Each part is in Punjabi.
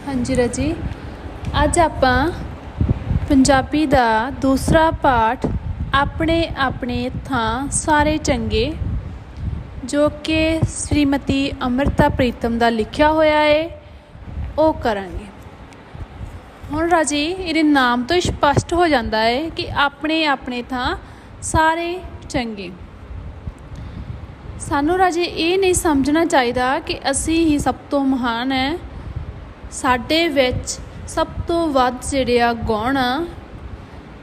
ਹਾਂਜੀ ਰਾਜੀ, ਅੱਜ ਆਪਾਂ ਪੰਜਾਬੀ ਦਾ ਦੂਸਰਾ ਪਾਠ ਆਪਣੇ ਆਪਣੇ ਥਾਂ ਸਾਰੇ ਚੰਗੇ, ਜੋ ਕਿ ਸ਼੍ਰੀਮਤੀ ਅੰਮ੍ਰਿਤਾ ਪ੍ਰੀਤਮ ਦਾ ਲਿਖਿਆ ਹੋਇਆ ਹੈ, ਉਹ ਕਰਾਂਗੇ। ਹੁਣ ਰਾਜੀ, ਇਹਦੇ ਨਾਮ ਤੋਂ ਹੀ ਸਪਸ਼ਟ ਹੋ ਜਾਂਦਾ ਹੈ ਕਿ ਆਪਣੇ ਆਪਣੇ ਥਾਂ ਸਾਰੇ ਚੰਗੇ। ਸਾਨੂੰ ਰਾਜੇ ਇਹ ਨਹੀਂ ਸਮਝਣਾ ਚਾਹੀਦਾ ਕਿ ਅਸੀਂ ਹੀ ਸਭ ਤੋਂ ਮਹਾਨ ਹੈ, ਸਾਡੇ ਵਿੱਚ ਸਭ ਤੋਂ ਵੱਧ ਜਿਹੜੇ ਆ ਗੁਣ ਆ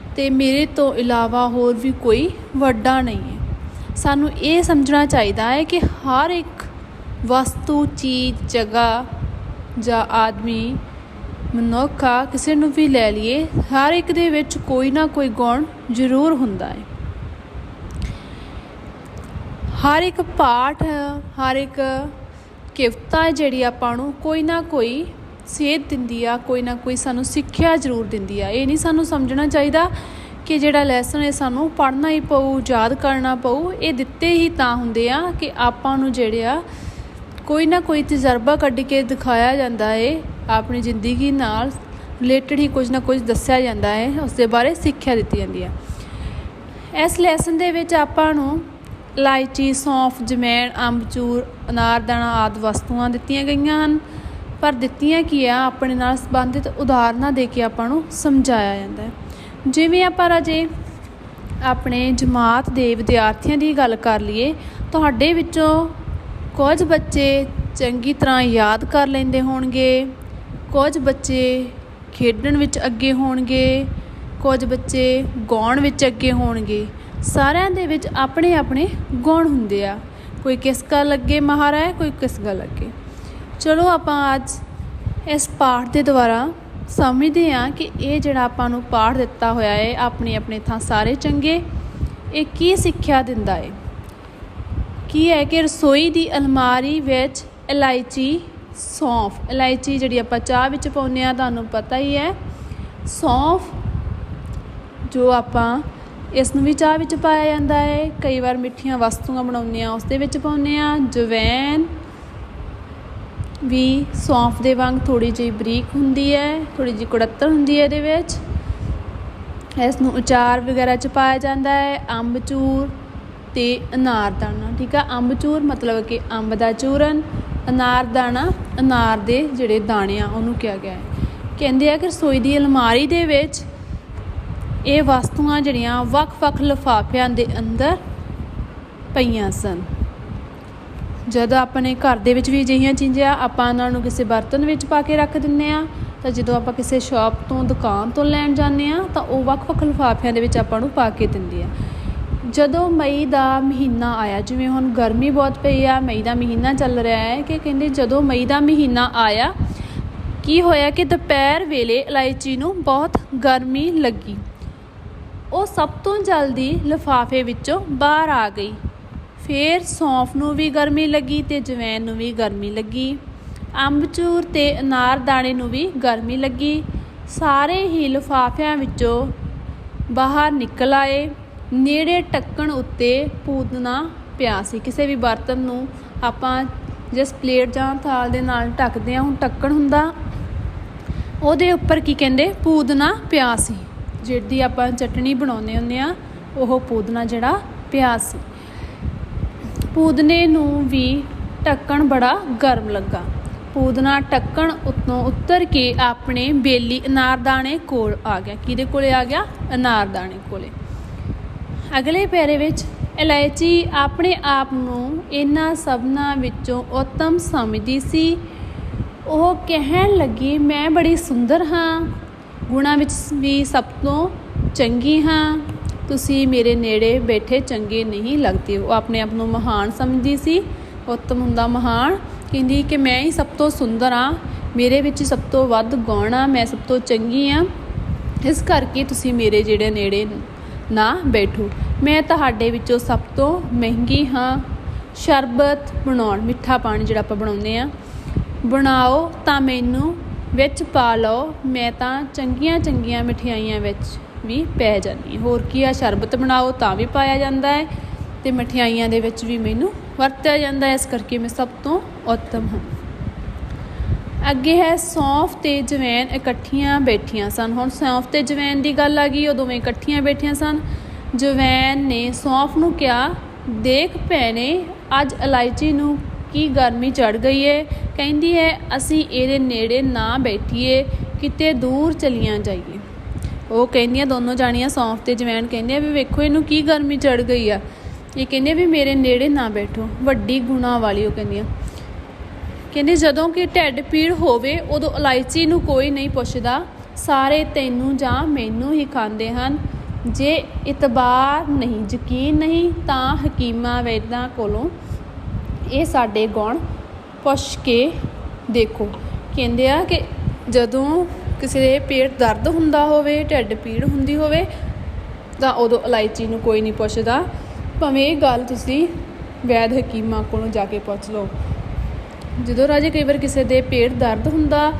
ਅਤੇ ਮੇਰੇ ਤੋਂ ਇਲਾਵਾ ਹੋਰ ਵੀ ਕੋਈ ਵੱਡਾ ਨਹੀਂ ਹੈ। ਸਾਨੂੰ ਇਹ ਸਮਝਣਾ ਚਾਹੀਦਾ ਹੈ ਕਿ ਹਰ ਇੱਕ ਵਸਤੂ, ਚੀਜ਼, ਜਗ੍ਹਾ ਜਾਂ ਆਦਮੀ, ਮਨੁੱਖ ਆ, ਕਿਸੇ ਨੂੰ ਵੀ ਲੈ ਲਈਏ, ਹਰ ਇੱਕ ਦੇ ਵਿੱਚ ਕੋਈ ਨਾ ਕੋਈ ਗੁਣ ਜ਼ਰੂਰ ਹੁੰਦਾ ਹੈ। ਹਰ ਇੱਕ ਪਾਠ, ਹਰ ਇੱਕ ਕਿਵਤਾ ਹੈ ਜਿਹੜੀ ਆਪਾਂ ਨੂੰ ਕੋਈ ਨਾ ਕੋਈ ਸੇਧ ਦਿੰਦੀ ਆ, ਕੋਈ ਨਾ ਕੋਈ ਸਾਨੂੰ ਸਿੱਖਿਆ ਜ਼ਰੂਰ ਦਿੰਦੀ ਆ। ਇਹ ਨਹੀਂ ਸਾਨੂੰ ਸਮਝਣਾ ਚਾਹੀਦਾ ਕਿ ਜਿਹੜਾ ਲੈਸਨ ਹੈ ਸਾਨੂੰ ਪੜ੍ਹਨਾ ਹੀ ਪਊ, ਯਾਦ ਕਰਨਾ ਪਊ। ਇਹ ਦਿੱਤੇ ਹੀ ਤਾਂ ਹੁੰਦੇ ਆ ਕਿ ਆਪਾਂ ਨੂੰ ਜਿਹੜੇ ਆ ਕੋਈ ਨਾ ਕੋਈ ਤਜਰਬਾ ਕੱਢ ਕੇ ਦਿਖਾਇਆ ਜਾਂਦਾ ਹੈ, ਆਪਣੀ ਜ਼ਿੰਦਗੀ ਨਾਲ ਰਿਲੇਟਡ ਹੀ ਕੁਝ ਨਾ ਕੁਝ ਦੱਸਿਆ ਜਾਂਦਾ ਹੈ, ਉਸ ਦੇ ਬਾਰੇ ਸਿੱਖਿਆ ਦਿੱਤੀ ਜਾਂਦੀ ਆ। ਇਸ ਲੈਸਨ ਦੇ ਵਿੱਚ ਆਪਾਂ ਨੂੰ ਇਲਾਇਚੀ, ਸੌਂਫ, ਜਮੈਣ, ਅੰਬਚੂਰ, ਅਨਾਰਦਾਣਾ ਆਦਿ ਵਸਤੂਆਂ ਦਿੱਤੀਆਂ ਗਈਆਂ ਹਨ, ਪਰ ਦਿੱਤੀਆਂ ਕੀ ਆ, ਆਪਣੇ ਨਾਲ ਸੰਬੰਧਿਤ ਉਦਾਹਰਨਾਂ ਦੇ ਕੇ ਆਪਾਂ ਨੂੰ ਸਮਝਾਇਆ ਜਾਂਦਾ ਹੈ। ਜਿਵੇਂ ਆਪਾਂ ਰਾਜੇ ਆਪਣੇ ਜਮਾਤ ਦੇ ਵਿਦਿਆਰਥੀਆਂ ਦੀ ਗੱਲ ਕਰ ਲਈਏ, ਤੁਹਾਡੇ ਵਿੱਚੋਂ ਕੁਝ ਬੱਚੇ ਚੰਗੀ ਤਰ੍ਹਾਂ ਯਾਦ ਕਰ ਲੈਂਦੇ ਹੋਣਗੇ, ਕੁਝ ਬੱਚੇ ਖੇਡਣ ਵਿੱਚ ਅੱਗੇ ਹੋਣਗੇ, ਕੁਝ ਬੱਚੇ ਗਾਉਣ ਵਿੱਚ ਅੱਗੇ ਹੋਣਗੇ। ਸਾਰਿਆਂ ਦੇ ਵਿੱਚ ਆਪਣੇ ਆਪਣੇ ਗੁਣ ਹੁੰਦੇ ਆ, ਕੋਈ ਕਿਸ ਗੱਲ ਅੱਗੇ ਮਾਹਰ ਹੈ, ਕੋਈ ਕਿਸ ਗੱਲ ਅੱਗੇ। ਚਲੋ ਆਪਾਂ ਅੱਜ ਇਸ ਪਾਠ ਦੇ ਦੁਆਰਾ ਸਮਝਦੇ ਹਾਂ ਕਿ ਇਹ ਜਿਹੜਾ ਆਪਾਂ ਨੂੰ ਪਾਠ ਦਿੱਤਾ ਹੋਇਆ ਹੈ, ਆਪਣੇ ਆਪਣੇ ਥਾਂ ਸਾਰੇ ਚੰਗੇ, ਇਹ ਕੀ ਸਿੱਖਿਆ ਦਿੰਦਾ ਹੈ। ਕੀ ਹੈ ਕਿ ਰਸੋਈ ਦੀ ਅਲਮਾਰੀ ਵਿੱਚ ਇਲਾਇਚੀ, ਸੌਂਫ, ਇਲਾਇਚੀ ਜਿਹੜੀ ਆਪਾਂ ਚਾਹ ਵਿੱਚ ਪਾਉਂਦੇ ਹਾਂ, ਤੁਹਾਨੂੰ ਪਤਾ ਹੀ ਹੈ। ਸੌਂਫ ਜੋ ਆਪਾਂ ਇਸ ਨੂੰ ਵੀ ਚਾਹ ਵਿੱਚ ਪਾਇਆ ਜਾਂਦਾ ਹੈ, ਕਈ ਵਾਰ ਮਿੱਠੀਆਂ ਵਸਤੂਆਂ ਬਣਾਉਂਦੇ ਹਾਂ ਉਸ ਦੇ ਵਿੱਚ ਪਾਉਂਦੇ ਹਾਂ। ਜਵੈਣ ਵੀ ਸੌਂਫ ਦੇ ਵਾਂਗ ਥੋੜ੍ਹੀ ਜਿਹੀ ਬਰੀਕ ਹੁੰਦੀ ਹੈ, ਥੋੜ੍ਹੀ ਜਿਹੀ ਕੁੜੱਤਣ ਹੁੰਦੀ ਹੈ ਇਹਦੇ ਵਿੱਚ, ਇਸ ਨੂੰ ਅਚਾਰ ਵਗੈਰਾ 'ਚ ਪਾਇਆ ਜਾਂਦਾ ਹੈ। ਅੰਬਚੂਰ ਅਤੇ ਅਨਾਰਦਾਣਾ, ਠੀਕ ਆ। ਅੰਬਚੂਰ ਮਤਲਬ ਕਿ ਅੰਬ ਦਾ ਚੂਰਨ, ਅਨਾਰਦਾਣਾ ਅਨਾਰ ਦੇ ਜਿਹੜੇ ਦਾਣੇ ਆ ਉਹਨੂੰ ਕਿਹਾ ਗਿਆ ਹੈ। ਕਹਿੰਦੇ ਆ ਕਿ ਰਸੋਈ ਦੀ ਅਲਮਾਰੀ ਦੇ ਵਿੱਚ ਇਹ ਵਸਤੂਆਂ ਜਿਹੜੀਆਂ ਵੱਖ-ਵੱਖ ਲਿਫਾਫਿਆਂ ਦੇ ਅੰਦਰ ਪਈਆਂ ਸਨ। ਜਦੋਂ ਆਪਣੇ ਘਰ ਦੇ ਵਿੱਚ ਵੀ ਅਜਿਹੀਆਂ ਚੀਜ਼ਾਂ ਆਪਾਂ ਉਹਨਾਂ ਨੂੰ ਕਿਸੇ ਬਰਤਨ ਵਿੱਚ ਪਾ ਕੇ ਰੱਖ ਦਿੰਦੇ ਹਾਂ, ਤਾਂ ਜਦੋਂ ਆਪਾਂ ਕਿਸੇ ਸ਼ੌਪ ਤੋਂ, ਦੁਕਾਨ ਤੋਂ ਲੈਣ ਜਾਂਦੇ ਹਾਂ ਤਾਂ ਉਹ ਵੱਖ-ਵੱਖ ਲਿਫਾਫਿਆਂ ਦੇ ਵਿੱਚ ਆਪਾਂ ਨੂੰ ਪਾ ਕੇ ਦਿੰਦੇ ਆ। ਜਦੋਂ ਮਈ ਦਾ ਮਹੀਨਾ ਆਇਆ, ਜਿਵੇਂ ਹੁਣ ਗਰਮੀ ਬਹੁਤ ਪਈ ਆ, ਮਈ ਦਾ ਮਹੀਨਾ ਚੱਲ ਰਿਹਾ ਹੈ, ਕਿ ਕਹਿੰਦੇ ਜਦੋਂ ਮਈ ਦਾ ਮਹੀਨਾ ਆਇਆ, ਕੀ ਹੋਇਆ ਕਿ ਦੁਪਹਿਰ ਵੇਲੇ ਇਲਾਇਚੀ ਨੂੰ ਬਹੁਤ ਗਰਮੀ ਲੱਗੀ। ਉਹ ਸਭ ਤੋਂ ਜਲਦੀ ਲਿਫਾਫੇ ਵਿੱਚੋਂ ਬਾਹਰ ਆ ਗਈ। ਫਿਰ ਸੌਂਫ ਨੂੰ ਵੀ ਗਰਮੀ ਲੱਗੀ ਅਤੇ ਜਵੈਣ ਨੂੰ ਵੀ ਗਰਮੀ ਲੱਗੀ, ਅੰਬਚੂਰ ਅਤੇ ਅਨਾਰਦਾਣੇ ਨੂੰ ਵੀ ਗਰਮੀ ਲੱਗੀ। ਸਾਰੇ ਹੀ ਲਿਫਾਫਿਆਂ ਵਿੱਚੋਂ ਬਾਹਰ ਨਿਕਲ ਆਏ। ਨੇੜੇ ਢੱਕਣ ਉੱਤੇ ਪੂਦਨਾ ਪਿਆ ਸੀ। ਕਿਸੇ ਵੀ ਬਰਤਨ ਨੂੰ ਆਪਾਂ ਜਿਸ ਪਲੇਟ ਜਾਂ ਥਾਲ ਦੇ ਨਾਲ ਢੱਕਦੇ ਹਾਂ, ਹੁਣ ਢੱਕਣ ਹੁੰਦਾ, ਉਹਦੇ ਉੱਪਰ ਕੀ ਕਹਿੰਦੇ, ਪੂਦਨਾ ਪਿਆ ਸੀ। ਜਿਹਦੀ ਆਪਾਂ ਚਟਣੀ ਬਣਾਉਂਦੇ ਹੁੰਦੇ ਹਾਂ, ਉਹ ਪੂਦਨਾ ਜਿਹੜਾ ਪਿਆ ਸੀ। ਪੂਦਨੇ ਨੂੰ ਵੀ ਢੱਕਣ ਬੜਾ ਗਰਮ ਲੱਗਾ। ਪੂਦਨਾ ਢੱਕਣ ਉੱਤੋਂ ਉੱਤਰ ਕੇ ਆਪਣੇ ਬੇਲੀ ਅਨਾਰਦਾਣੇ ਕੋਲ ਆ ਗਿਆ। ਕਿਹਦੇ ਕੋਲੇ ਆ ਗਿਆ? ਅਨਾਰਦਾਣੇ ਕੋਲੇ। ਅਗਲੇ ਪੈਰੇ ਵਿੱਚ ਇਲਾਇਚੀ ਆਪਣੇ ਆਪ ਨੂੰ ਇਹਨਾਂ ਸਭਨਾਂ ਵਿੱਚੋਂ ਉੱਤਮ ਸਮਝਦੀ ਸੀ। ਉਹ ਕਹਿਣ ਲੱਗੀ, ਮੈਂ ਬੜੀ ਸੁੰਦਰ ਹਾਂ, ਗੁਣਾਂ ਵਿੱਚ ਵੀ ਸਭ ਤੋਂ ਚੰਗੀ ਹਾਂ, ਤੁਸੀਂ ਮੇਰੇ ਨੇੜੇ ਬੈਠੇ ਚੰਗੇ ਨਹੀਂ ਲੱਗਦੇ। ਉਹ ਆਪਣੇ ਆਪ ਨੂੰ ਮਹਾਨ ਸਮਝਦੀ ਸੀ। ਉੱਤਮ ਹੁੰਦਾ ਮਹਾਨ। ਕਹਿੰਦੀ ਕਿ ਮੈਂ ਹੀ ਸਭ ਤੋਂ ਸੁੰਦਰ ਹਾਂ, ਮੇਰੇ ਵਿੱਚ ਸਭ ਤੋਂ ਵੱਧ ਗੁਣ ਆ, ਮੈਂ ਸਭ ਤੋਂ ਚੰਗੀ ਹਾਂ, ਇਸ ਕਰਕੇ ਤੁਸੀਂ ਮੇਰੇ ਜਿਹੜੇ ਨੇੜੇ ਨਾ ਬੈਠੋ। ਮੈਂ ਤੁਹਾਡੇ ਵਿੱਚੋਂ ਸਭ ਤੋਂ ਮਹਿੰਗੀ ਹਾਂ। ਸ਼ਰਬਤ ਬਣਾਉਣ, ਮਿੱਠਾ ਪਾਣੀ ਜਿਹੜਾ ਆਪਾਂ ਬਣਾਉਂਦੇ ਹਾਂ, ਬਣਾਓ ਤਾਂ ਮੈਨੂੰ ਵਿੱਚ ਪਾ ਲਓ, ਮੈਂ ਤਾਂ ਚੰਗੀਆਂ ਚੰਗੀਆਂ ਮਠਿਆਈਆਂ ਵਿੱਚ ਵੀ ਪੈ ਜਾਂਦੀ। ਹੋਰ ਕੀ ਆ, ਸ਼ਰਬਤ ਬਣਾਓ ਤਾਂ ਵੀ ਪਾਇਆ ਜਾਂਦਾ ਹੈ ਅਤੇ ਮਠਿਆਈਆਂ ਦੇ ਵਿੱਚ ਵੀ ਮੈਨੂੰ ਵਰਤਿਆ ਜਾਂਦਾ, ਇਸ ਕਰਕੇ ਮੈਂ ਸਭ ਤੋਂ ਉੱਤਮ ਹਾਂ। ਅੱਗੇ ਹੈ ਸੌਂਫ ਤੇ ਜਵੈਣ ਇਕੱਠੀਆਂ ਬੈਠੀਆਂ ਸਨ। ਹੁਣ ਸੌਂਫ ਤੇ ਜਵੈਣ ਦੀ ਗੱਲ ਆ ਗਈ। ਉਹ ਦੋਵੇਂ ਇਕੱਠੀਆਂ ਬੈਠੀਆਂ ਸਨ। ਜਵੈਣ ਨੇ ਸੌਂਫ ਨੂੰ ਕਿਹਾ, ਦੇਖ ਭੈਣੇ, ਅੱਜ ਇਲਾਇਚੀ ਨੂੰ ਕੀ ਗਰਮੀ ਚੜ੍ਹ ਗਈ ਹੈ। ਕਹਿੰਦੀ ਹੈ ਅਸੀਂ ਇਹਦੇ ਨੇੜੇ ਨਾ ਬੈਠੀਏ, ਕਿਤੇ ਦੂਰ ਚਲੀਆਂ ਜਾਈਏ। ਉਹ ਕਹਿੰਦੀਆਂ ਦੋਨੋਂ ਜਾਣੀਆਂ, ਸੌਂਫ ਤੇ ਜਵੈਣ ਕਹਿੰਦੀਆਂ ਵੀ ਵੇਖੋ ਇਹਨੂੰ ਕੀ ਗਰਮੀ ਚੜ੍ਹ ਗਈ ਆ। ਇਹ ਕਹਿੰਦੀਆਂ ਵੀ ਮੇਰੇ ਨੇੜੇ ਨਾ ਬੈਠੋ। ਵੱਡੀ ਗੁਣਾਂ ਵਾਲੀ ਉਹ ਕਹਿੰਦੀਆਂ। ਕਹਿੰਦੇ ਜਦੋਂ ਕਿ ਢਿੱਡ ਪੀੜ ਹੋਵੇ ਉਦੋਂ ਇਲਾਇਚੀ ਨੂੰ ਕੋਈ ਨਹੀਂ ਪੁੱਛਦਾ, ਸਾਰੇ ਤੈਨੂੰ ਜਾਂ ਮੈਨੂੰ ਹੀ ਖਾਂਦੇ ਹਨ। ਜੇ ਇਤਬਾਰ ਨਹੀਂ, ਯਕੀਨ ਨਹੀਂ ਤਾਂ ਹਕੀਮਾਂ ਵੈਦਾਂ ਕੋਲੋਂ ਇਹ ਸਾਡੇ ਗੁਣ ਪੁੱਛ ਕੇ ਦੇਖੋ। ਕਹਿੰਦੇ ਆ ਕਿ ਜਦੋਂ ਕਿਸੇ ਦੇ ਪੇਟ ਦਰਦ ਹੁੰਦਾ ਹੋਵੇ, ਢਿੱਡ ਪੀੜ ਹੁੰਦੀ ਹੋਵੇ ਤਾਂ ਉਦੋਂ ਇਲਾਇਚੀ ਨੂੰ ਕੋਈ ਨਹੀਂ ਪੁੱਛਦਾ, ਭਾਵੇਂ ਇਹ ਗੱਲ ਤੁਸੀਂ ਵੈਦ ਹਕੀਮਾਂ ਕੋਲੋਂ ਜਾ ਕੇ ਪੁੱਛ ਲਓ। ਜਦੋਂ ਰਾਜੇ ਕਈ ਵਾਰ ਕਿਸੇ ਦੇ ਪੇਟ ਦਰਦ ਹੁੰਦਾ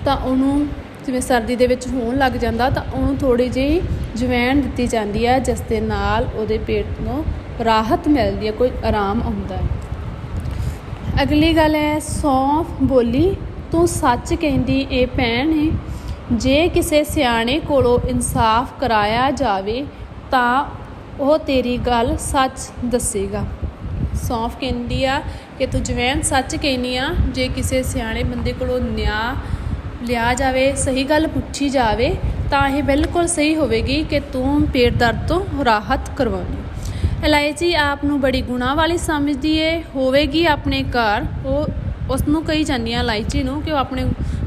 ਤਾਂ ਉਹਨੂੰ, ਜਿਵੇਂ ਸਰਦੀ ਦੇ ਵਿੱਚ ਹੋਣ ਲੱਗ ਜਾਂਦਾ, ਤਾਂ ਉਹਨੂੰ ਥੋੜ੍ਹੀ ਜਿਹੀ ਜਵੈਣ ਦਿੱਤੀ ਜਾਂਦੀ ਹੈ, ਜਿਸ ਦੇ ਨਾਲ ਉਹਦੇ ਪੇਟ ਨੂੰ ਰਾਹਤ ਮਿਲਦੀ ਹੈ, ਕੋਈ ਆਰਾਮ ਆਉਂਦਾ ਹੈ। ਅਗਲੀ ਗੱਲ ਹੈ, ਸੌਂਫ ਬੋਲੀ, ਤੂੰ ਸੱਚ ਕਹਿੰਦੀ ਇਹ ਭੈਣ ਹੈ। ਜੇ ਕਿਸੇ ਸਿਆਣੇ ਕੋਲੋਂ ਇਨਸਾਫ ਕਰਾਇਆ ਜਾਵੇ ਤਾਂ ਉਹ ਤੇਰੀ ਗੱਲ ਸੱਚ ਦੱਸੇਗਾ। ਸੌਂਫ ਕਹਿੰਦੀ ਆ ਕਿ ਤੂੰ ਜਵੈਣ ਸੱਚ ਕਹਿੰਦੀ ਆ। ਜੇ ਕਿਸੇ ਸਿਆਣੇ ਬੰਦੇ ਕੋਲੋਂ ਨਿਆਂ ਲਿਆ ਜਾਵੇ, ਸਹੀ ਗੱਲ ਪੁੱਛੀ ਜਾਵੇ ਤਾਂ ਇਹ ਬਿਲਕੁਲ ਸਹੀ ਹੋਵੇਗੀ ਕਿ ਤੂੰ ਪੇਟ ਦਰਦ ਤੋਂ ਰਾਹਤ ਕਰਵਾਉਣੀ। ਇਲਾਇਚੀ ਆਪ ਨੂੰ ਬੜੀ ਗੁਣਾਂ ਵਾਲੀ ਸਮਝਦੀ ਏ, ਹੋਵੇਗੀ ਆਪਣੇ ਘਰ। ਉਹ ਉਸ ਨੂੰ ਕਹੀ ਜਾਂਦੀਆਂ ਇਲਾਇਚੀ ਨੂੰ ਕਿ ਉਹ ਆਪਣੇ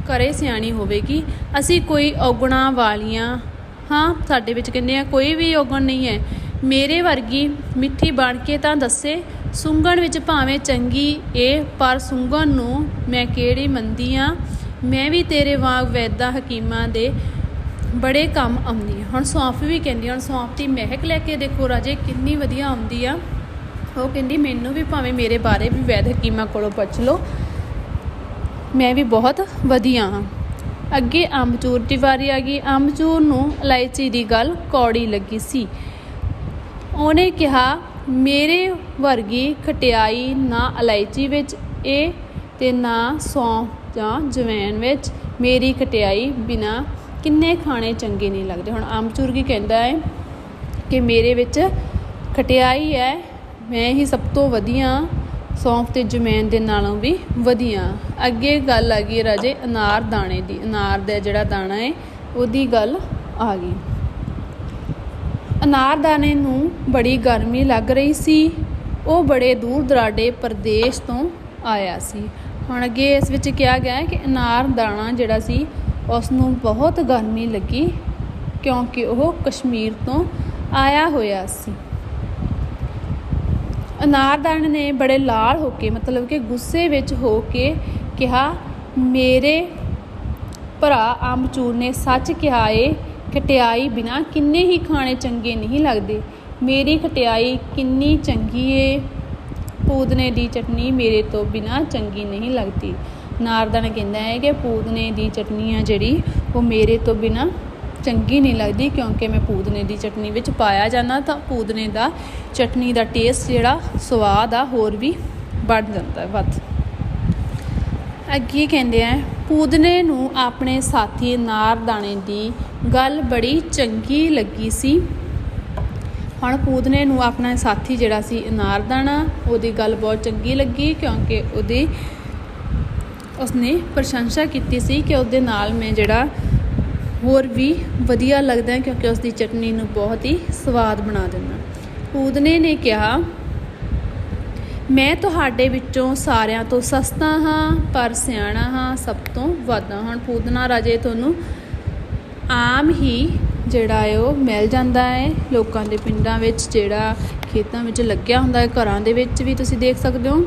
ਘਰੇ ਸਿਆਣੀ ਹੋਵੇਗੀ। ਅਸੀਂ ਕੋਈ ਔਗਣਾਂ ਵਾਲੀਆਂ ਹਾਂ, ਸਾਡੇ ਵਿੱਚ ਕਹਿੰਦੇ ਆ ਕੋਈ ਵੀ ਔਗਣ ਨਹੀਂ ਹੈ। ਮੇਰੇ ਵਰਗੀ ਮਿੱਠੀ ਬਣ ਕੇ ਤਾਂ ਦੱਸੇ, ਸੁੰਘਣ ਵਿੱਚ ਭਾਵੇਂ ਚੰਗੀ ਏ ਪਰ ਸੁੰਘਣ ਨੂੰ ਮੈਂ ਕਿਹੜੀ ਮੰਨਦੀ ਹਾਂ। ਮੈਂ ਵੀ ਤੇਰੇ ਵਾਂਗ ਵੈਦਾਂ ਹਕੀਮਾਂ ਦੇ ਬੜੇ ਕੰਮ ਆਉਂਦੀ ਆ। ਹੁਣ ਸੌਂਫ ਵੀ ਕਹਿੰਦੀ, ਹੁਣ ਸੌਂਫ ਦੀ ਮਹਿਕ ਲੈ ਕੇ ਦੇਖੋ ਰਾਜੇ ਕਿੰਨੀ ਵਧੀਆ ਆਉਂਦੀ ਆ। ਉਹ ਕਹਿੰਦੀ ਮੈਨੂੰ ਵੀ ਭਾਵੇਂ ਮੇਰੇ ਬਾਰੇ ਵੀ ਵੈਦ ਹਕੀਮਾਂ ਕੋਲੋਂ ਪੁੱਛ ਲਓ, ਮੈਂ ਵੀ ਬਹੁਤ ਵਧੀਆ ਹਾਂ। ਅੱਗੇ ਅੰਬਚੂਰ ਦੀ ਵਾਰੀ ਆ ਗਈ। ਅੰਬਚੂਰ ਨੂੰ ਇਲਾਇਚੀ ਦੀ ਗੱਲ ਕੌੜੀ ਲੱਗੀ ਸੀ। ਉਹਨੇ ਕਿਹਾ, ਮੇਰੇ ਵਰਗੀ ਖਟਿਆਈ ਨਾ ਇਲਾਇਚੀ ਵਿੱਚ ਇਹ ਤੇ ਨਾ ਸੌਂਫ ਜਾਂ ਜਵੈਣ ਵਿੱਚ। ਮੇਰੀ ਖਟਿਆਈ ਬਿਨਾਂ ਕਿੰਨੇ ਖਾਣੇ ਚੰਗੇ ਨਹੀਂ ਲੱਗਦੇ। ਹੁਣ ਅੰਬਚੂਰ ਕੀ ਕਹਿੰਦਾ ਹੈ ਕਿ ਮੇਰੇ ਵਿੱਚ ਖਟਿਆਈ ਹੈ, ਮੈਂ ਹੀ ਸਭ ਤੋਂ ਵਧੀਆ, ਸੌਂਫ ਤੇ ਜਵੈਣ ਦੇ ਨਾਲੋਂ ਵੀ ਵਧੀਆ। ਅੱਗੇ ਗੱਲ ਆ ਗਈ ਰਾਜੇ ਅਨਾਰ ਦਾਣੇ ਦੀ। ਅਨਾਰ ਦਾ ਜਿਹੜਾ ਦਾਣਾ ਹੈ ਉਹਦੀ ਗੱਲ ਆ ਗਈ। ਅਨਾਰ ਦਾਣੇ ਨੂੰ ਬੜੀ ਗਰਮੀ ਲੱਗ ਰਹੀ ਸੀ। ਉਹ ਬੜੇ ਦੂਰ ਦਰਾਡੇ ਪ੍ਰਦੇਸ਼ ਤੋਂ ਆਇਆ ਸੀ। ਹੁਣ ਅੱਗੇ ਇਸ ਵਿੱਚ ਕਿਹਾ ਗਿਆ ਹੈ ਕਿ ਅਨਾਰ ਦਾਣਾ ਜਿਹੜਾ ਸੀ ਉਸ ਨੂੰ ਬਹੁਤ ਗਰਮੀ ਲੱਗੀ, ਕਿਉਂਕਿ ਉਹ ਕਸ਼ਮੀਰ ਤੋਂ ਆਇਆ ਹੋਇਆ ਸੀ। ਅਨਾਰਦਾਨੇ ਨੇ ਬੜੇ ਲਾਲ ਹੋ ਕੇ, ਮਤਲਬ ਕਿ ਗੁੱਸੇ ਵਿੱਚ ਹੋ ਕੇ ਕਿਹਾ, ਮੇਰੇ ਭਰਾ ਅੰਬਚੂਰ ਨੇ ਸੱਚ ਕਿਹਾ ਏ, ਖਟਿਆਈ ਬਿਨਾਂ ਕਿੰਨੇ ਹੀ ਖਾਣੇ ਚੰਗੇ ਨਹੀਂ ਲੱਗਦੇ। ਮੇਰੀ ਖਟਿਆਈ ਕਿੰਨੀ ਚੰਗੀ ਏ, ਪੂਦਨੇ ਦੀ ਚਟਨੀ ਮੇਰੇ ਤੋਂ ਬਿਨਾਂ ਚੰਗੀ ਨਹੀਂ ਲੱਗਦੀ। ਅਨਾਰਦਾਨਾ ਕਹਿੰਦਾ ਹੈ ਕਿ ਪੂਦਨੇ ਦੀ ਚਟਨੀ ਆ ਜਿਹੜੀ ਉਹ ਮੇਰੇ ਤੋਂ ਬਿਨਾਂ ਚੰਗੀ ਨਹੀਂ ਲੱਗਦੀ, ਕਿਉਂਕਿ ਮੈਂ ਪੂਦਨੇ ਦੀ ਚਟਨੀ ਵਿੱਚ ਪਾਇਆ ਜਾਂਦਾ ਤਾਂ ਪੂਦਨੇ ਦਾ ਚਟਨੀ ਦਾ ਟੇਸਟ ਜਿਹੜਾ ਸਵਾਦ ਆ ਹੋਰ ਵੀ ਵੱਧ ਜਾਂਦਾ ਵੱਧ। ਅੱਗੇ ਕਹਿੰਦੇ ਆ, ਪੂਦਨੇ ਨੂੰ ਆਪਣੇ ਸਾਥੀ ਅਨਾਰਦਾਨੇ ਦੀ ਗੱਲ ਬੜੀ ਚੰਗੀ ਲੱਗੀ ਸੀ। ਹੁਣ ਪੂਦਨੇ ਨੂੰ ਆਪਣਾ ਸਾਥੀ ਜਿਹੜਾ ਸੀ ਅਨਾਰਦਾਨਾ, ਉਹਦੀ ਗੱਲ ਬਹੁਤ ਚੰਗੀ ਲੱਗੀ, ਕਿਉਂਕਿ ਉਸਨੇ ਪ੍ਰਸ਼ੰਸਾ ਕੀਤੀ ਸੀ ਕਿ ਉਹਦੇ ਨਾਲ ਮੈਂ ਜਿਹੜਾ ਹੋਰ ਵੀ ਵਧੀਆ ਲੱਗਦਾ, ਕਿਉਂਕਿ ਉਸਦੀ ਚਟਨੀ ਨੂੰ ਬਹੁਤ ਹੀ ਸਵਾਦ ਬਣਾ ਦਿੰਦਾ। ਪੂਦਨੇ ਨੇ ਕਿਹਾ, ਮੈਂ ਤੁਹਾਡੇ ਵਿੱਚੋਂ ਸਾਰਿਆਂ ਤੋਂ ਸਸਤਾ ਹਾਂ, ਪਰ ਸਿਆਣਾ ਹਾਂ ਸਭ ਤੋਂ ਵੱਧ। ਹੁਣ ਪੂਦਨਾ ਰਾਜੇ ਤੁਹਾਨੂੰ ਆਮ ਹੀ ਜਿਹੜਾ ਹੈ ਉਹ ਮਿਲ ਜਾਂਦਾ ਹੈ ਲੋਕਾਂ ਦੇ ਪਿੰਡਾਂ ਵਿੱਚ, ਜਿਹੜਾ ਖੇਤਾਂ ਵਿੱਚ ਲੱਗਿਆ ਹੁੰਦਾ ਹੈ, ਘਰਾਂ ਦੇ ਵਿੱਚ ਵੀ ਤੁਸੀਂ ਦੇਖ ਸਕਦੇ ਹੋ।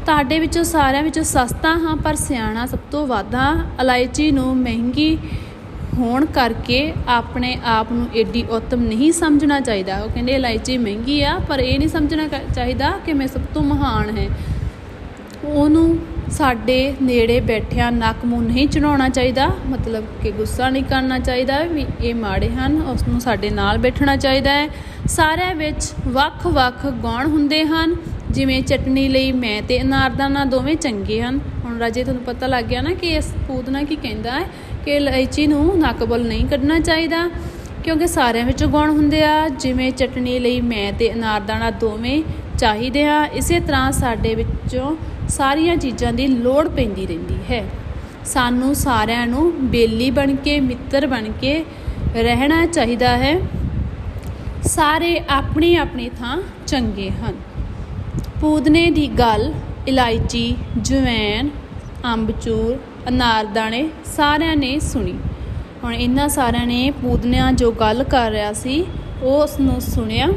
ਤੁਹਾਡੇ ਵਿੱਚੋਂ ਸਾਰਿਆਂ ਵਿੱਚੋਂ ਸਸਤਾ ਹਾਂ ਪਰ ਸਿਆਣਾ ਸਭ ਤੋਂ ਵੱਧ ਹਾਂ। ਇਲਾਇਚੀ ਨੂੰ ਮਹਿੰਗੀ ਹੋਣ ਕਰਕੇ ਆਪਣੇ ਆਪ ਨੂੰ ਏਡੀ ਉੱਤਮ ਨਹੀਂ ਸਮਝਣਾ ਚਾਹੀਦਾ। ਉਹ ਕਹਿੰਦੇ ਇਲਾਇਚੀ ਮਹਿੰਗੀ ਆ, ਪਰ ਇਹ ਨਹੀਂ ਸਮਝਣਾ ਚਾਹੀਦਾ ਕਿ ਮੈਂ ਸਭ ਤੋਂ ਮਹਾਨ ਹੈ। ਉਹਨੂੰ ਸਾਡੇ ਨੇੜੇ ਬੈਠਿਆਂ ਨੱਕ ਮੂੰਹ ਨਹੀਂ ਚੜਾਉਣਾ ਚਾਹੀਦਾ, ਮਤਲਬ ਕਿ ਗੁੱਸਾ ਨਹੀਂ ਕਰਨਾ ਚਾਹੀਦਾ ਵੀ ਇਹ ਮਾੜੇ ਹਨ, ਉਸ ਨੂੰ ਸਾਡੇ ਨਾਲ ਬੈਠਣਾ ਚਾਹੀਦਾ ਹੈ। ਸਾਰਿਆਂ ਵਿੱਚ ਵੱਖ ਵੱਖ ਗੁਣ ਹੁੰਦੇ ਹਨ, ਜਿਵੇਂ ਚਟਨੀ ਲਈ ਮੈਂ ਤੇ ਅਨਾਰਦਾਨਾ ਦੋਵੇਂ ਚੰਗੇ ਹਨ। ਹੁਣ ਰਾਜੇ ਤੁਹਾਨੂੰ ਪਤਾ ਲੱਗ ਗਿਆ ਨਾ ਕਿ ਇਸ ਪੂਤਨਾ ਕੀ ਕਹਿੰਦਾ ਹੈ ਕਿ ਇਲਾਇਚੀ ਨੂੰ ਨੱਕ ਵੱਲ ਨਹੀਂ ਕੱਢਣਾ ਚਾਹੀਦਾ, ਕਿਉਂਕਿ ਸਾਰਿਆਂ ਵਿੱਚ ਗੁਣ ਹੁੰਦੇ ਆ। ਜਿਵੇਂ ਚਟਨੀ ਲਈ ਮੈਂ ਤੇ ਅਨਾਰਦਾਨਾ ਦੋਵੇਂ ਚਾਹੀਦੇ ਆ, ਇਸੇ ਤਰ੍ਹਾਂ ਸਾਡੇ ਵਿੱਚੋਂ ਸਾਰੀਆਂ ਚੀਜ਼ਾਂ ਦੀ ਲੋੜ ਪੈਂਦੀ ਰਹਿੰਦੀ ਹੈ। ਸਾਨੂੰ ਸਾਰਿਆਂ ਨੂੰ ਬੇਲੀ ਬਣ ਕੇ, ਮਿੱਤਰ ਬਣ ਕੇ ਰਹਿਣਾ ਚਾਹੀਦਾ ਹੈ। ਸਾਰੇ ਆਪਣੀ ਆਪਣੀ ਥਾਂ ਚੰਗੇ ਹਨ। ਪੂਦਨੇ ਦੀ ਗੱਲ ਇਲਾਇਚੀ, ਜਵੈਣ, ਅੰਬਚੂਰ, ਅਨਾਰਦਾਣੇ ਸਾਰਿਆਂ ਨੇ ਸੁਣੀ। ਹੁਣ ਇਹਨਾਂ ਸਾਰਿਆਂ ਨੇ ਪੂਦਨਾ ਜੋ ਗੱਲ ਕਰ ਰਿਹਾ ਸੀ ਉਹ ਉਸ ਨੂੰ ਸੁਣਿਆ।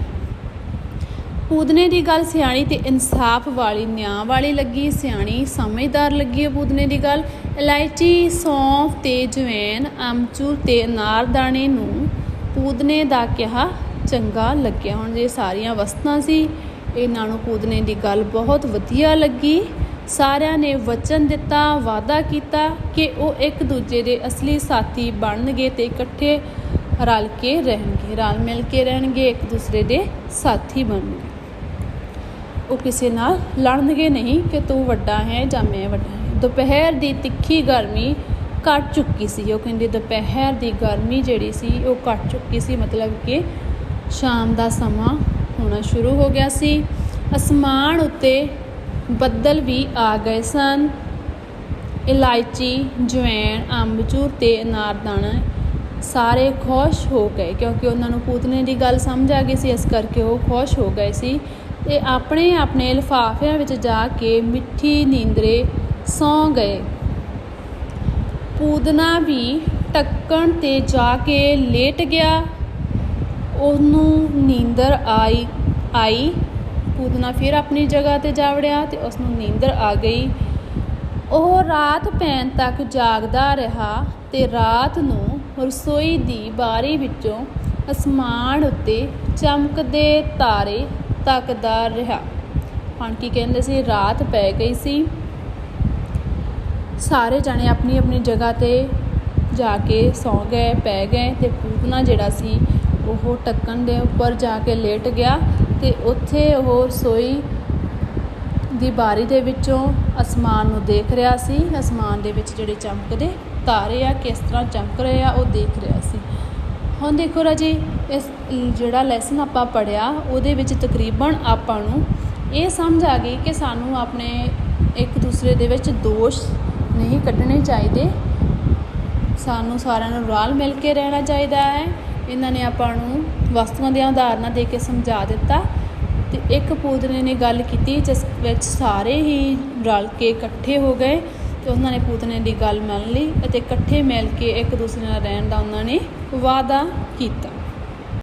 ਪੂਦਨੇ ਦੀ ਗੱਲ ਸਿਆਣੀ ਤੇ ਇਨਸਾਫ ਵਾਲੀ, ਨਿਆਂ ਵਾਲੀ ਲੱਗੀ। ਸਿਆਣੀ ਸਮਝਦਾਰ ਲੱਗੀ ਪੂਦਨੇ ਦੀ ਗੱਲ। ਇਲਾਇਚੀ, ਸੌਂਫ ਤੇ ਜਵੈਣ, ਅੰਬਚੂਰ ਤੇ ਅਨਾਰਦਾਣੇ ਨੂੰ ਪੂਦਨੇ ਦਾ ਕਿਹਾ ਚੰਗਾ ਲੱਗਿਆ। ਹੁਣ ਇਹ ਸਾਰੀਆਂ ਵਸਤਾਂ ਸੀ, ਇਹਨਾਂ ਨੂੰ ਪੂਦਨੇ ਦੀ ਗੱਲ ਬਹੁਤ ਵਧੀਆ ਲੱਗੀ। ਸਾਰਿਆਂ ਨੇ ਵਚਨ ਦਿੱਤਾ, ਵਾਅਦਾ ਕੀਤਾ ਕਿ ਉਹ ਇੱਕ ਦੂਜੇ ਦੇ ਅਸਲੀ ਸਾਥੀ ਬਣਨਗੇ ਤੇ ਇਕੱਠੇ ਰਲ ਕੇ ਰਹਿਣਗੇ, ਰਲ ਮਿਲ ਕੇ ਰਹਿਣਗੇ, ਇੱਕ ਦੂਸਰੇ ਦੇ ਸਾਥੀ ਬਣਨਗੇ। ਉਹ ਕਿਸੇ ਨਾਲ ਲੜਨਗੇ ਨਹੀਂ ਕਿ ਤੂੰ ਵੱਡਾ ਹੈ ਜਾਂ ਮੈਂ ਵੱਡਾ ਹੈ। ਦੁਪਹਿਰ ਦੀ ਤਿੱਖੀ ਗਰਮੀ ਘੱਟ ਚੁੱਕੀ ਸੀ। ਉਹ ਕਹਿੰਦੇ ਦੁਪਹਿਰ ਦੀ ਗਰਮੀ ਜਿਹੜੀ ਸੀ ਉਹ ਘੱਟ ਚੁੱਕੀ ਸੀ, ਮਤਲਬ ਕਿ ਸ਼ਾਮ ਦਾ ਸਮਾਂ ਹੋਣਾ ਸ਼ੁਰੂ ਹੋ ਗਿਆ ਸੀ। ਅਸਮਾਨ ਉੱਤੇ ਬੱਦਲ ਵੀ ਆ ਗਏ ਸਨ। ਇਲਾਇਚੀ, ਜਵੈਣ, ਅੰਬਚੂਰ ਤੇ ਅਨਾਰਦਾਨਾ ਸਾਰੇ ਖੁਸ਼ ਹੋ ਗਏ, ਕਿਉਂਕਿ ਉਹਨਾਂ ਨੂੰ ਪੂਤਨੇ ਦੀ ਗੱਲ ਸਮਝ ਆ ਗਈ ਸੀ, ਇਸ ਕਰਕੇ ਉਹ ਖੁਸ਼ ਹੋ ਗਏ ਸੀ ਤੇ ਆਪਣੇ ਆਪਣੇ ਲਿਫਾਫਿਆਂ ਵਿੱਚ ਜਾ ਕੇ ਮਿੱਠੀ ਨੀਂਦਰੇ ਸੌਂ ਗਏ। ਪੂਦਨਾ ਵੀ ਢੱਕਣ ਤੇ ਜਾ ਕੇ ਲੇਟ ਗਿਆ। ਉਹਨੂੰ ਨੀਂਦਰ ਆਈ। ਪੂਦਨਾ ਫਿਰ ਆਪਣੀ ਜਗ੍ਹਾ 'ਤੇ ਜਾ ਵੜਿਆ ਤੇ ਉਸਨੂੰ ਨੀਂਦਰ ਆ ਗਈ। ਉਹ ਰਾਤ ਪੈਣ ਤੱਕ ਜਾਗਦਾ ਰਿਹਾ ਤੇ ਰਾਤ ਨੂੰ ਰਸੋਈ ਦੀ ਬਾਰੀ ਵਿੱਚੋਂ ਅਸਮਾਨ ਉੱਤੇ ਚਮਕਦੇ ਤਾਰੇ ਤੱਕਦਾ ਰਿਹਾ। ਹੁਣ ਕੀ ਕਹਿੰਦੇ ਸੀ, ਰਾਤ ਪੈ ਗਈ ਸੀ। ਸਾਰੇ ਜਾਣੇ ਆਪਣੀ ਆਪਣੀ ਜਗ੍ਹਾ 'ਤੇ ਜਾ ਕੇ ਸੌਂ ਗਏ, ਪੈ ਗਏ ਤੇ ਪੂਦਨਾ ਜਿਹੜਾ ਸੀ ਉਹ ਢੱਕਣ ਦੇ ਉੱਪਰ ਜਾ ਕੇ ਲੇਟ ਗਿਆ ਤੇ ਉੱਥੇ ਉਹ ਰਸੋਈ ਦੀ ਬਾਰੀ ਦੇ ਵਿੱਚੋਂ ਅਸਮਾਨ ਨੂੰ ਦੇਖ ਰਿਹਾ ਸੀ। ਅਸਮਾਨ ਦੇ ਵਿੱਚ ਜਿਹੜੇ ਚਮਕਦੇ ਤਾਰੇ ਆ ਕਿਸ ਤਰ੍ਹਾਂ ਚਮਕ ਰਹੇ ਆ ਉਹ ਦੇਖ ਰਿਹਾ ਸੀ। ਹੁਣ ਦੇਖੋ ਰਾਜੀ, ਇਸ ਜਿਹੜਾ ਲੈਸਨ ਆਪਾਂ ਪੜ੍ਹਿਆ ਉਹਦੇ ਵਿੱਚ ਤਕਰੀਬਨ ਆਪਾਂ ਨੂੰ ਇਹ ਸਮਝ ਆ ਗਈ ਕਿ ਸਾਨੂੰ ਆਪਣੇ ਇੱਕ ਦੂਸਰੇ ਦੇ ਵਿੱਚ ਦੋਸ਼ ਨਹੀਂ ਕੱਢਣੇ ਚਾਹੀਦੇ, ਸਾਨੂੰ ਸਾਰਿਆਂ ਨੂੰ ਰਲ ਮਿਲ ਕੇ ਰਹਿਣਾ ਚਾਹੀਦਾ ਹੈ। ਇਹਨਾਂ ਨੇ ਆਪਾਂ ਨੂੰ ਵਸਤੂਆਂ ਦੀਆਂ ਉਦਾਹਰਨਾਂ ਦੇ ਕੇ ਸਮਝਾ ਦਿੱਤਾ ਤੇ ਇੱਕ ਪੂਤਨੇ ਨੇ ਗੱਲ ਕੀਤੀ ਜਿਸ ਵਿੱਚ ਸਾਰੇ ਹੀ ਰਲ ਕੇ ਇਕੱਠੇ ਹੋ ਗਏ ਤੇ ਉਹਨਾਂ ਨੇ ਪੂਤਨੇ ਦੀ ਗੱਲ ਮੰਨ ਲਈ ਅਤੇ ਇਕੱਠੇ ਮਿਲ ਕੇ ਇੱਕ ਦੂਸਰੇ ਨਾਲ ਰਹਿਣ ਦਾ ਉਹਨਾਂ ਨੇ ਵਾਅਦਾ ਕੀਤਾ।